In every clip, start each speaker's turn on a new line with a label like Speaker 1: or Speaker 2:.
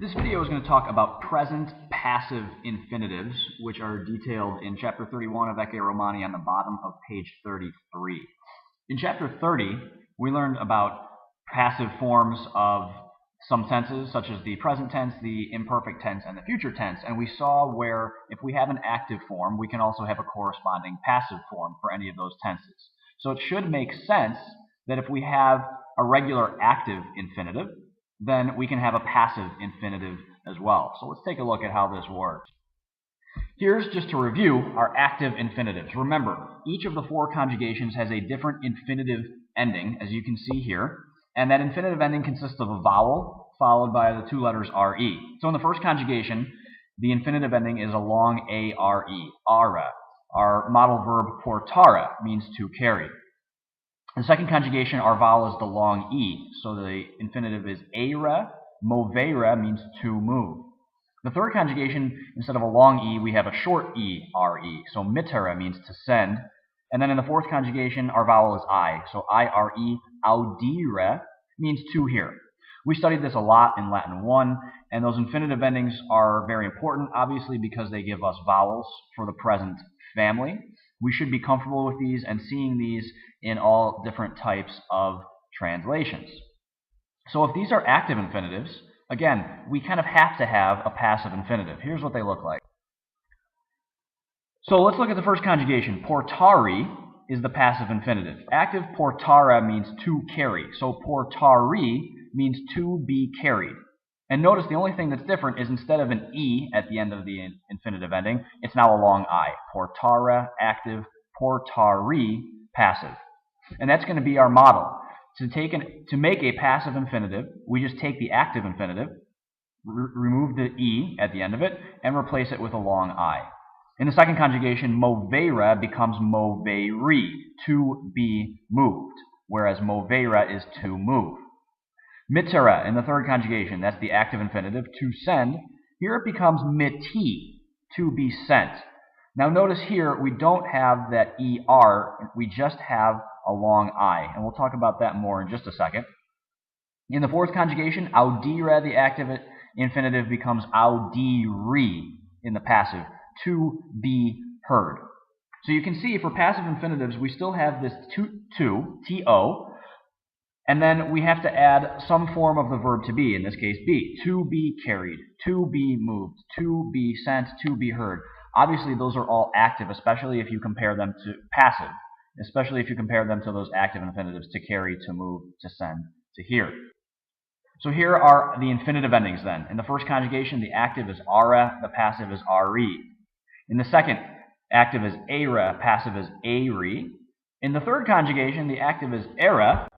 Speaker 1: This video is going to talk about present passive infinitives, which are detailed in Chapter 31 of Ecce Romani on the bottom of page 33. In Chapter 30, we learned about passive forms of some tenses, such as the present tense, the imperfect tense, and the future tense, and we saw where if we have an active form, we can also have a corresponding passive form for any of those tenses. So it should make sense that if we have a regular active infinitive, then we can have a passive infinitive as well. So let's take a look at how this works. Here's, just to review, our active infinitives. Remember, each of the four conjugations has a different infinitive ending, as you can see here, and that infinitive ending consists of a vowel followed by the two letters re. So in the first conjugation, the infinitive ending is a long are, ara. Our modal verb portare means to carry. In the second conjugation, our vowel is the long e, so the infinitive is ere, movere means to move. The third conjugation, instead of a long e, we have a short e, re, so mittere means to send. And then in the fourth conjugation, our vowel is I, so ire, audire means to hear. We studied this a lot in Latin 1, and those infinitive endings are very important, obviously, because they give us vowels for the present family. We should be comfortable with these and seeing these in all different types of translations. So if these are active infinitives, again, we kind of have to have a passive infinitive. Here's what they look like. So let's look at the first conjugation. Portare is the passive infinitive. Active portare means to carry. So portare means to be carried. And notice the only thing that's different is instead of an e at the end of the infinitive ending, it's now a long I. Portare, active, portare, passive. And that's going to be our model. To make a passive infinitive, we just take the active infinitive, remove the e at the end of it, and replace it with a long I. In the second conjugation, movere becomes movere, to be moved, whereas movere is to move. Mittere in the third conjugation, that's the active infinitive, to send. Here it becomes miti, to be sent. Now notice here we don't have that er, we just have a long I, and we'll talk about that more in just a second. In the fourth conjugation, audire, the active infinitive, becomes audire in the passive, to be heard. So you can see for passive infinitives we still have this to, and then we have to add some form of the verb to be, in this case be, to be carried, to be moved, to be sent, to be heard. Obviously those are all active, especially if you compare them to passive, especially if you compare them to those active infinitives, to carry, to move, to send, to hear. So here are the infinitive endings then. In the first conjugation, the active is are, the passive is re. In the second, active is ere, passive is are. In the third conjugation, the active is ere,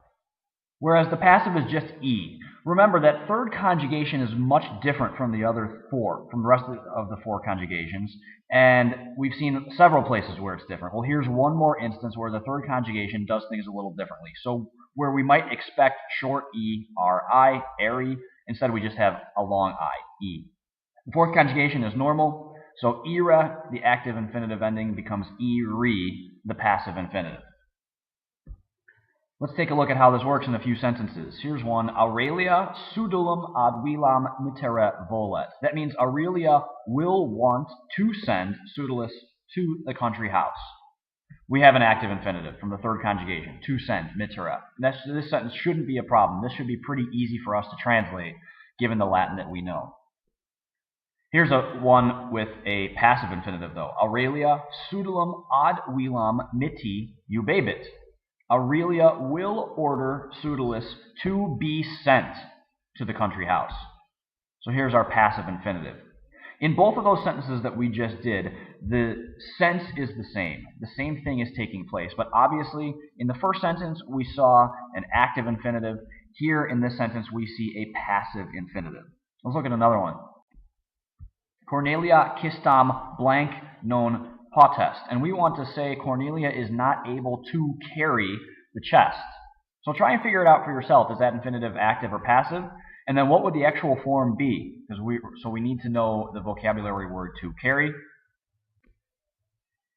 Speaker 1: whereas the passive is just e. Remember that third conjugation is much different from the other four, from the rest of the four conjugations, and we've seen several places where it's different. Well, here's one more instance where the third conjugation does things a little differently. So where we might expect short e, ri, airy, instead we just have a long I, e. The fourth conjugation is normal, so ere, the active infinitive ending, becomes ere, the passive infinitive. Let's take a look at how this works in a few sentences. Here's one. Aurelia pseudolum ad vilam mittere volet. That means Aurelia will want to send Pseudolus to the country house. We have an active infinitive from the third conjugation, to send, mittere. This sentence shouldn't be a problem. This should be pretty easy for us to translate, given the Latin that we know. Here's one with a passive infinitive, though. Aurelia pseudolum ad vilam miti eubebit. Aurelia will order Pseudolus to be sent to the country house. So here's our passive infinitive. In both of those sentences that we just did, the sense is the same. The same thing is taking place. But obviously, in the first sentence, we saw an active infinitive. Here in this sentence, we see a passive infinitive. Let's look at another one. Cornelia kistam blank non potest. And we want to say Cornelia is not able to carry the chest. So try and figure it out for yourself. Is that infinitive active or passive? And then what would the actual form be? So we need to know the vocabulary word to carry.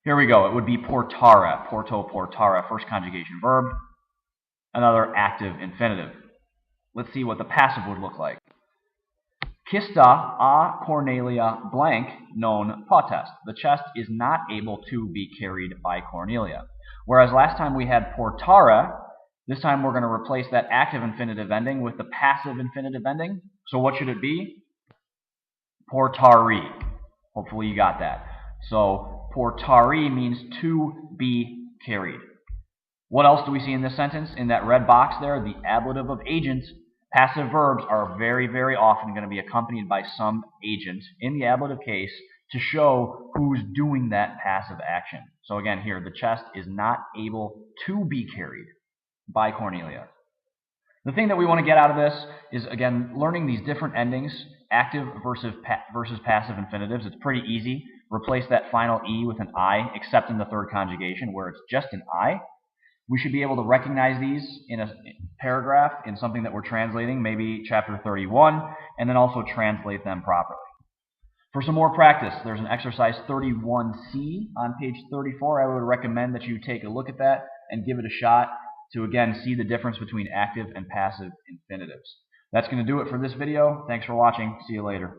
Speaker 1: Here we go. It would be portare, porto, portare, first conjugation verb. Another active infinitive. Let's see what the passive would look like. Kista a Cornelia blank non potest. The chest is not able to be carried by Cornelia. Whereas last time we had portare, this time we're going to replace that active infinitive ending with the passive infinitive ending. So what should it be? Portari. Hopefully you got that. So portari means to be carried. What else do we see in this sentence? In that red box there, the ablative of agent. Passive verbs are very, very often going to be accompanied by some agent in the ablative case to show who's doing that passive action. So again, here, the chest is not able to be carried by Cornelia. The thing that we want to get out of this is, again, learning these different endings, active versus passive infinitives. It's pretty easy. Replace that final E with an I, except in the third conjugation where it's just an I. We should be able to recognize these in a paragraph in something that we're translating, maybe chapter 31, and then also translate them properly. For some more practice, there's an exercise 31C on page 34. I would recommend that you take a look at that and give it a shot to, again, see the difference between active and passive infinitives. That's going to do it for this video. Thanks for watching. See you later.